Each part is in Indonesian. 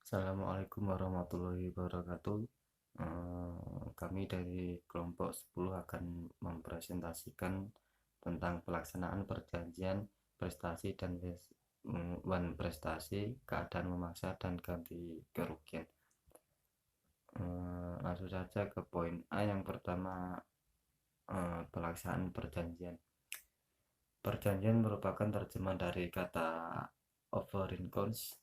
Assalamualaikum warahmatullahi wabarakatuh. Kami dari kelompok 10 akan mempresentasikan tentang pelaksanaan perjanjian prestasi dan prestasi, keadaan memaksa dan ganti kerugian. Langsung saja ke poin A yang pertama, pelaksanaan perjanjian. Perjanjian merupakan terjemahan dari kata overeenkomst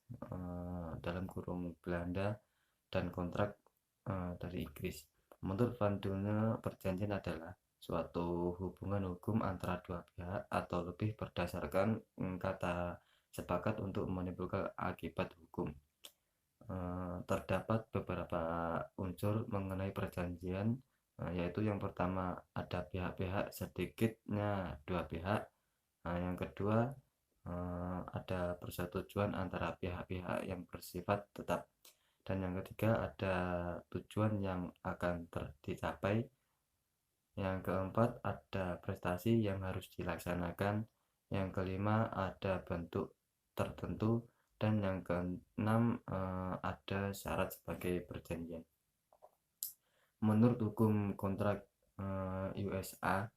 dalam kurung Belanda dan kontrak dari Inggris. Menurut Van Dune, perjanjian adalah suatu hubungan hukum antara dua pihak atau lebih berdasarkan kata sepakat untuk menimbulkan akibat hukum. Terdapat beberapa unsur mengenai perjanjian, yaitu yang pertama ada pihak-pihak, sedikitnya dua pihak. Yang kedua, ada persetujuan antara pihak-pihak yang bersifat tetap. Dan yang ketiga, ada tujuan yang akan dicapai. Yang keempat, ada prestasi yang harus dilaksanakan. Yang kelima, ada bentuk tertentu. Dan yang keenam, ada syarat sebagai perjanjian. Menurut hukum kontrak USA,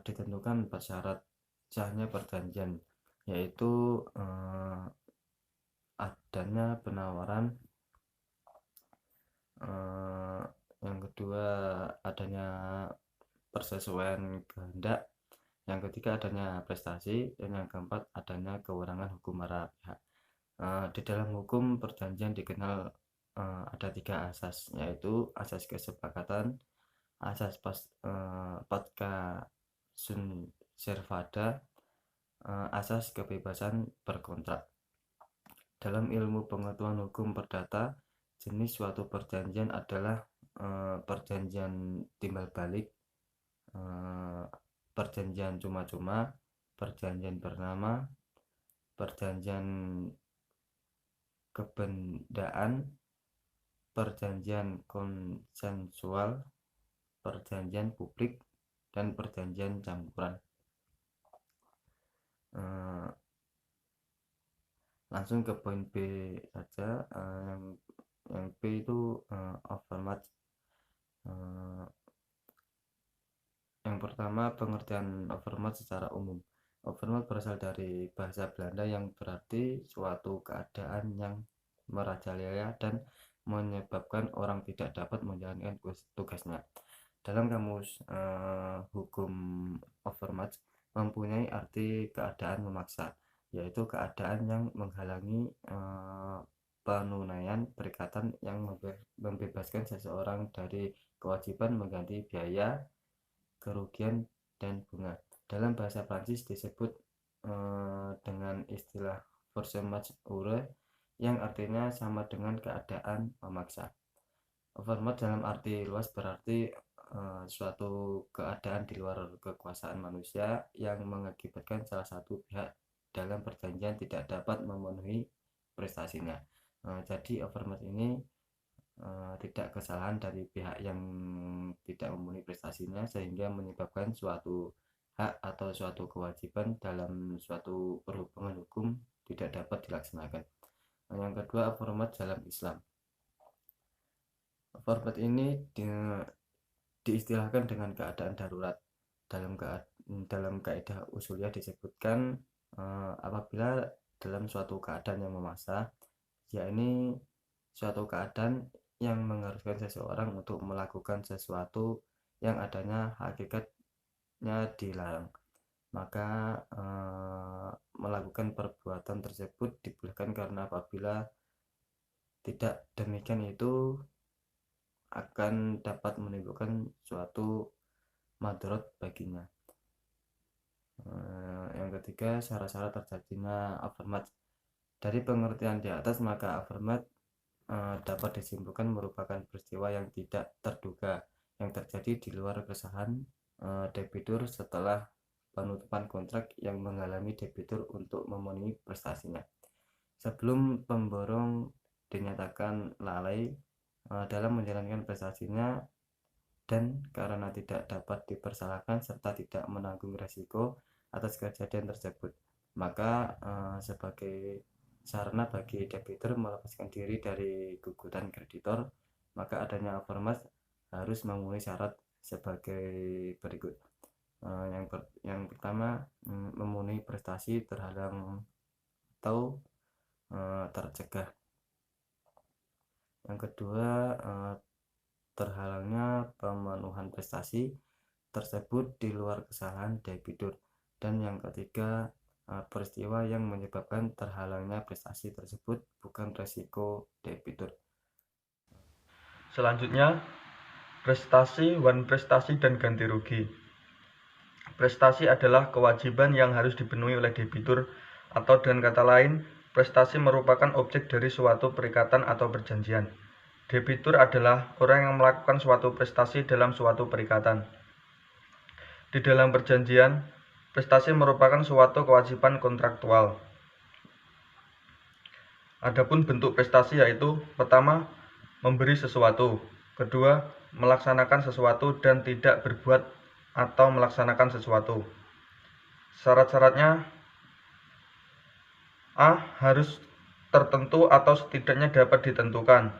ditentukan 4 syarat sahnya perjanjian, yaitu adanya penawaran, yang kedua adanya persesuaian kehendak, yang ketiga adanya prestasi, dan yang keempat adanya kewenangan hukum para pihak. Di dalam hukum perjanjian dikenal ada 3 asas, yaitu asas kesepakatan, asas pasca sunt servanda, asas kebebasan berkontrak. Dalam ilmu pengetahuan hukum perdata, jenis suatu perjanjian adalah perjanjian timbal balik, perjanjian cuma-cuma, perjanjian bernama, perjanjian kebendaan, perjanjian konsensual, perjanjian publik, dan perjanjian campuran. Langsung ke poin B saja. Yang B itu overmatch. Yang pertama, pengertian overmatch secara umum. Overmatch berasal dari bahasa Belanda yang berarti suatu keadaan yang merajalela dan menyebabkan orang tidak dapat menjalankan tugasnya. Dalam kamus hukum, overmatch mempunyai arti keadaan memaksa, yaitu keadaan yang menghalangi penunaian perikatan yang membebaskan seseorang dari kewajiban mengganti biaya, kerugian, dan bunga. Dalam bahasa Prancis disebut dengan istilah force majeure yang artinya sama dengan keadaan memaksa. Overmatch dalam arti luas berarti suatu keadaan di luar kekuasaan manusia yang mengakibatkan salah satu pihak dalam perjanjian tidak dapat memenuhi prestasinya. Jadi overmatch ini tidak kesalahan dari pihak yang tidak memenuhi prestasinya sehingga menyebabkan suatu hak atau suatu kewajiban dalam suatu perhubungan hukum tidak dapat dilaksanakan. Yang kedua, overmatch dalam Islam. Overmatch ini diistilahkan dengan keadaan darurat. Dalam kaidah usuliyah disebutkan apabila dalam suatu keadaan yang memaksa, yakni suatu keadaan yang mengharuskan seseorang untuk melakukan sesuatu yang adanya hakikatnya dilarang, maka melakukan perbuatan tersebut dibolehkan karena apabila tidak demikian itu akan dapat menimbulkan suatu madarat baginya. Yang ketiga, syarat-syarat terjadinya overmatch. Dari pengertian di atas, maka overmatch dapat disimpulkan merupakan peristiwa yang tidak terduga yang terjadi di luar keresahan debitur setelah penutupan kontrak yang menghalangi debitur untuk memenuhi prestasinya. Sebelum pemborong dinyatakan lalai dalam menjalankan prestasinya dan karena tidak dapat dipersalahkan serta tidak menanggung resiko atas kejadian tersebut, maka sebagai sarana bagi debitur melepaskan diri dari gugutan kreditor, maka adanya ormas harus memenuhi syarat sebagai berikut. Yang pertama, memenuhi prestasi terhalang atau tercegah. Yang kedua, terhalangnya pemenuhan prestasi tersebut di luar kesalahan debitur. Dan yang ketiga, peristiwa yang menyebabkan terhalangnya prestasi tersebut bukan resiko debitur. Selanjutnya, prestasi, wan prestasi, dan ganti rugi. Prestasi adalah kewajiban yang harus dipenuhi oleh debitur, atau dengan kata lain, prestasi merupakan objek dari suatu perikatan atau perjanjian. Debitur adalah orang yang melakukan suatu prestasi dalam suatu perikatan. Di dalam perjanjian, prestasi merupakan suatu kewajiban kontraktual. Adapun bentuk prestasi yaitu: pertama, memberi sesuatu; kedua, melaksanakan sesuatu dan tidak berbuat atau melaksanakan sesuatu. Syarat-syaratnya: A. Harus tertentu atau setidaknya dapat ditentukan.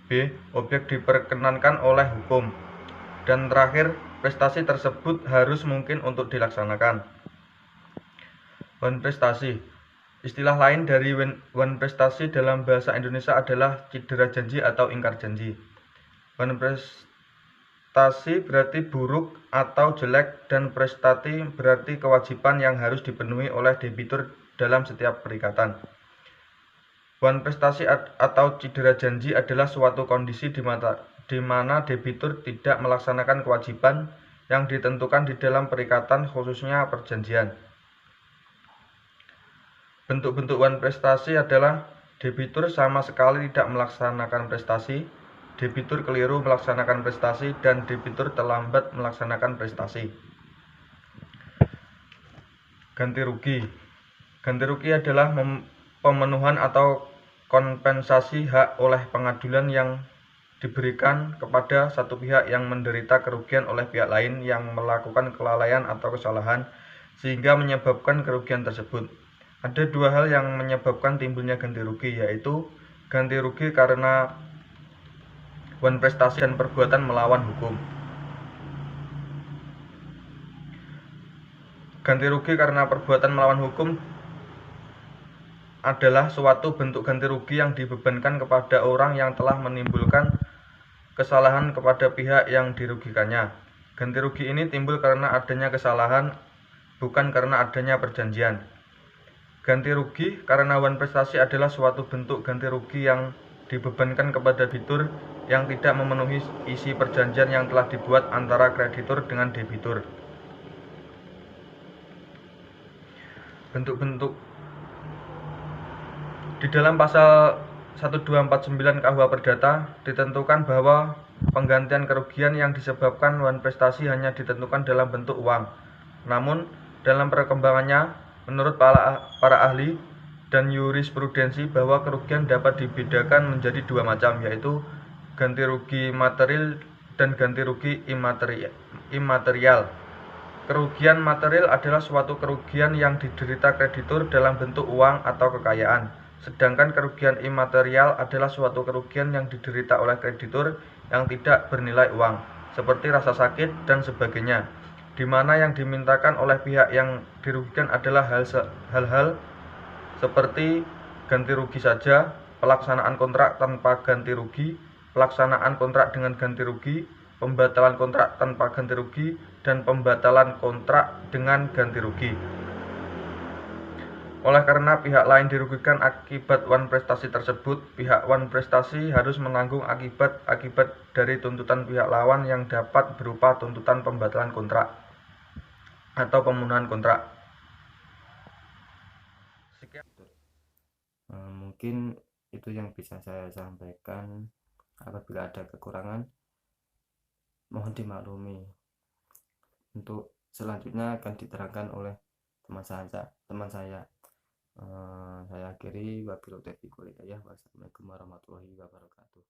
B. Objek diperkenankan oleh hukum. Dan terakhir, prestasi tersebut harus mungkin untuk dilaksanakan. Wan prestasi. Istilah lain dari wan prestasi dalam bahasa Indonesia adalah cedera janji atau ingkar janji. Wan prestasi berarti buruk atau jelek, dan prestati berarti kewajiban yang harus dipenuhi oleh debitur dalam setiap perikatan. Wan prestasi atau cedera janji adalah suatu kondisi di mana debitur tidak melaksanakan kewajiban yang ditentukan di dalam perikatan, khususnya perjanjian. Bentuk-bentuk wan prestasi adalah: debitur sama sekali tidak melaksanakan prestasi, debitur keliru melaksanakan prestasi, dan debitur terlambat melaksanakan prestasi. Ganti rugi. Ganti rugi adalah pemenuhan atau kompensasi hak oleh pengadilan yang diberikan kepada satu pihak yang menderita kerugian oleh pihak lain yang melakukan kelalaian atau kesalahan sehingga menyebabkan kerugian tersebut. Ada dua hal yang menyebabkan timbulnya ganti rugi, yaitu ganti rugi karena wan prestasi dan perbuatan melawan hukum. Ganti rugi karena perbuatan melawan hukum adalah suatu bentuk ganti rugi yang dibebankan kepada orang yang telah menimbulkan kesalahan kepada pihak yang dirugikannya. Ganti rugi ini timbul karena adanya kesalahan, bukan karena adanya perjanjian. Ganti rugi karena wan prestasi adalah suatu bentuk ganti rugi yang dibebankan kepada debitur yang tidak memenuhi isi perjanjian yang telah dibuat antara kreditur dengan debitur. Bentuk-bentuk di dalam pasal 1249 KUH Perdata ditentukan bahwa penggantian kerugian yang disebabkan wan prestasi hanya ditentukan dalam bentuk uang. Namun, dalam perkembangannya, menurut para ahli dan jurisprudensi, bahwa kerugian dapat dibedakan menjadi dua macam, yaitu ganti rugi material dan ganti rugi imaterial. Kerugian material adalah suatu kerugian yang diderita kreditur dalam bentuk uang atau kekayaan, sedangkan kerugian imaterial adalah suatu kerugian yang diderita oleh kreditur yang tidak bernilai uang, seperti rasa sakit dan sebagainya, di mana yang dimintakan oleh pihak yang dirugikan adalah hal-hal seperti ganti rugi saja, pelaksanaan kontrak tanpa ganti rugi, pelaksanaan kontrak dengan ganti rugi, pembatalan kontrak tanpa ganti rugi, dan pembatalan kontrak dengan ganti rugi. Oleh karena pihak lain dirugikan akibat wan prestasi tersebut, pihak wan prestasi harus menanggung akibat dari tuntutan pihak lawan yang dapat berupa tuntutan pembatalan kontrak atau pemenuhan kontrak. Mungkin itu yang bisa saya sampaikan. Apabila ada kekurangan, mohon dimaklumi. Untuk selanjutnya akan diterangkan oleh teman saya. Saya akhiri, wabillahi taufiq wal hidayah. Wassalamualaikum warahmatullahi wabarakatuh.